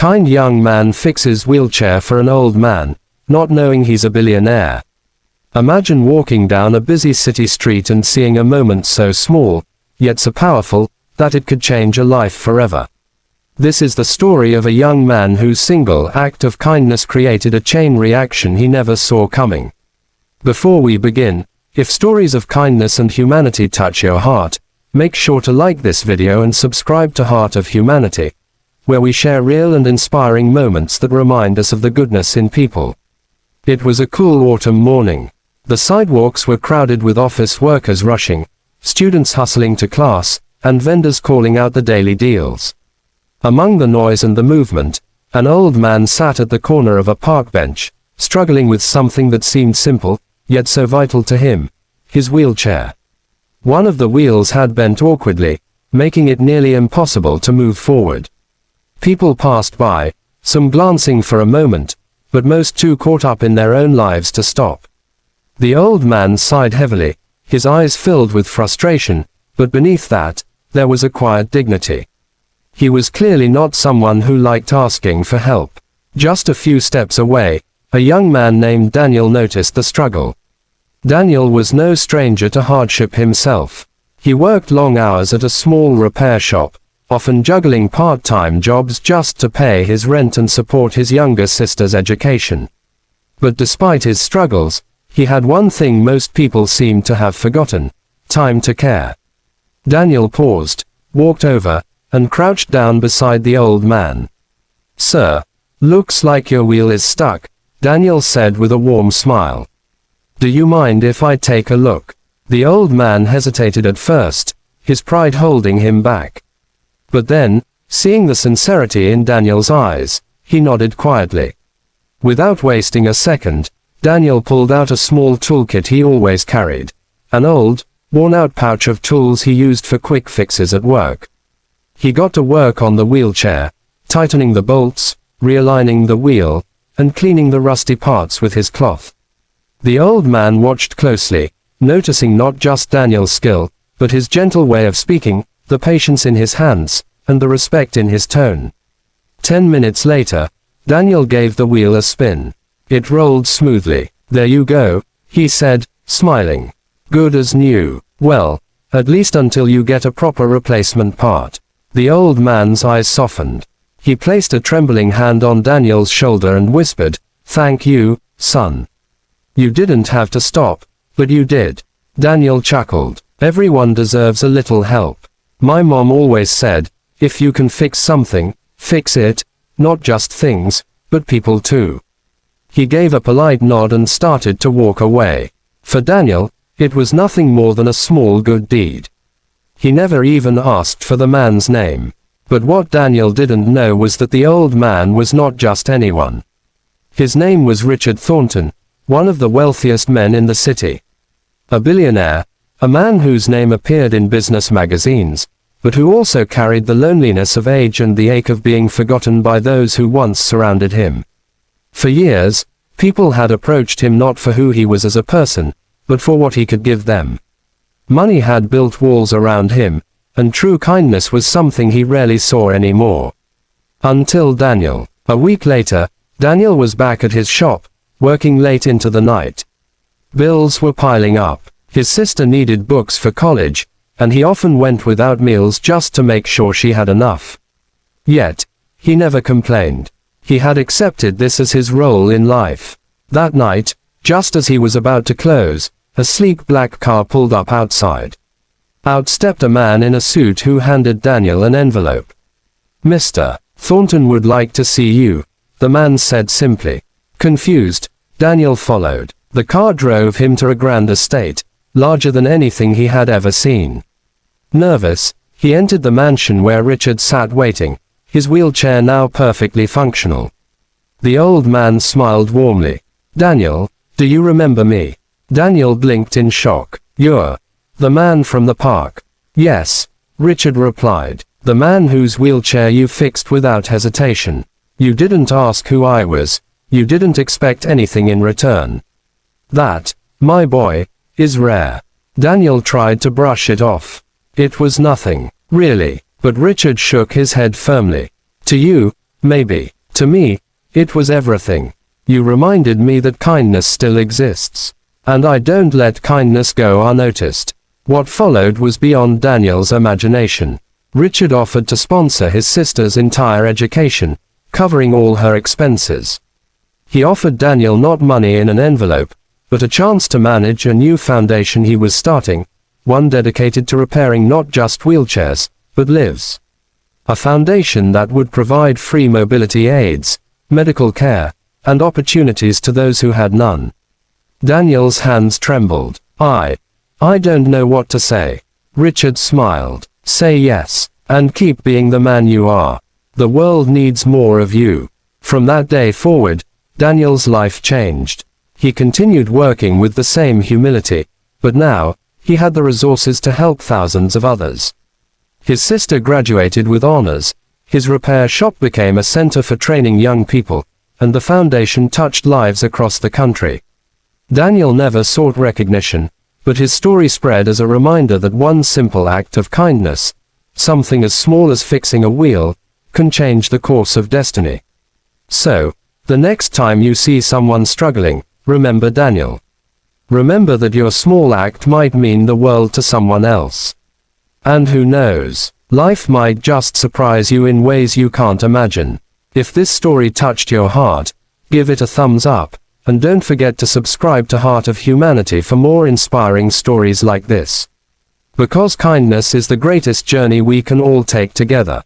Kind young man fixes wheelchair for an old man, not knowing he's a billionaire. Imagine walking down a busy city street and seeing a moment so small, yet so powerful, that it could change a life forever. This is the story of a young man whose single act of kindness created a chain reaction he never saw coming. Before we begin, if stories of kindness and humanity touch your heart, make sure to like this video and subscribe to Heart of Humanity, where we share real and inspiring moments that remind us of the goodness in people. It was a cool autumn morning. The sidewalks were crowded with office workers rushing, students hustling to class, and vendors calling out the daily deals. Among the noise and the movement, an old man sat at the corner of a park bench, struggling with something that seemed simple, yet so vital to him: his wheelchair. One of the wheels had bent awkwardly, making it nearly impossible to move forward. People passed by, some glancing for a moment, but most too caught up in their own lives to stop. The old man sighed heavily, his eyes filled with frustration, but beneath that, there was a quiet dignity. He was clearly not someone who liked asking for help. Just a few steps away, a young man named Daniel noticed the struggle. Daniel was no stranger to hardship himself. He worked long hours at a small repair shop, often juggling part-time jobs just to pay his rent and support his younger sister's education. But despite his struggles, he had one thing most people seemed to have forgotten: time to care. Daniel paused, walked over, and crouched down beside the old man. "Sir, looks like your wheel is stuck," Daniel said with a warm smile. "Do you mind if I take a look?" The old man hesitated at first, his pride holding him back. But then, seeing the sincerity in Daniel's eyes, he nodded quietly. Without wasting a second, Daniel pulled out a small toolkit he always carried, an old, worn-out pouch of tools he used for quick fixes at work. He got to work on the wheelchair, tightening the bolts, realigning the wheel, and cleaning the rusty parts with his cloth. The old man watched closely, noticing not just Daniel's skill, but his gentle way of speaking, the patience in his hands, and the respect in his tone. 10 minutes later, Daniel gave the wheel a spin. It rolled smoothly. "There you go," he said, smiling. "Good as new. Well, at least until you get a proper replacement part." The old man's eyes softened. He placed a trembling hand on Daniel's shoulder and whispered, "Thank you, son. You didn't have to stop, but you did." Daniel chuckled. "Everyone deserves a little help. My mom always said, if you can fix something, fix it, not just things, but people too." He gave a polite nod and started to walk away. For Daniel, it was nothing more than a small good deed. He never even asked for the man's name. But what Daniel didn't know was that the old man was not just anyone. His name was Richard Thornton, one of the wealthiest men in the city. A billionaire, a man whose name appeared in business magazines, but who also carried the loneliness of age and the ache of being forgotten by those who once surrounded him. For years, people had approached him not for who he was as a person, but for what he could give them. Money had built walls around him, and true kindness was something he rarely saw anymore. Until Daniel. A week later, Daniel was back at his shop, working late into the night. Bills were piling up. His sister needed books for college, and he often went without meals just to make sure she had enough. Yet, he never complained. He had accepted this as his role in life. That night, just as he was about to close, a sleek black car pulled up outside. Out stepped a man in a suit who handed Daniel an envelope. "Mr. Thornton would like to see you," the man said simply. Confused, Daniel followed. The car drove him to a grand estate, larger than anything he had ever seen. Nervous, he entered the mansion where Richard sat waiting, his wheelchair now perfectly functional. The old man smiled warmly. "Daniel, do you remember me?" Daniel blinked in shock. "You're the man from the park." "Yes," Richard replied. "The man whose wheelchair you fixed without hesitation. You didn't ask who I was. You didn't expect anything in return. That, my boy, is rare." Daniel tried to brush it off. "It was nothing, really." But Richard shook his head firmly. "To you, Maybe. To me, it was everything. You reminded me that kindness still exists. And I don't let kindness go unnoticed. What followed was beyond Daniel's imagination. Richard offered to sponsor his sister's entire education, covering all her expenses. He offered Daniel not money in an envelope, but a chance to manage a new foundation he was starting, one dedicated to repairing not just wheelchairs, but lives. A foundation that would provide free mobility aids, medical care, and opportunities to those who had none. Daniel's hands trembled. I don't know what to say. Richard smiled. Say yes, and keep being the man you are. The world needs more of you. From that day forward, Daniel's life changed. He continued working with the same humility, but now, he had the resources to help thousands of others. His sister graduated with honors, his repair shop became a center for training young people, and the foundation touched lives across the country. Daniel never sought recognition, but his story spread as a reminder that one simple act of kindness, something as small as fixing a wheel, can change the course of destiny. So, the next time you see someone struggling, remember Daniel. Remember that your small act might mean the world to someone else. And who knows, life might just surprise you in ways you can't imagine. If this story touched your heart, give it a thumbs up, and don't forget to subscribe to Heart of Humanity for more inspiring stories like this. Because kindness is the greatest journey we can all take together.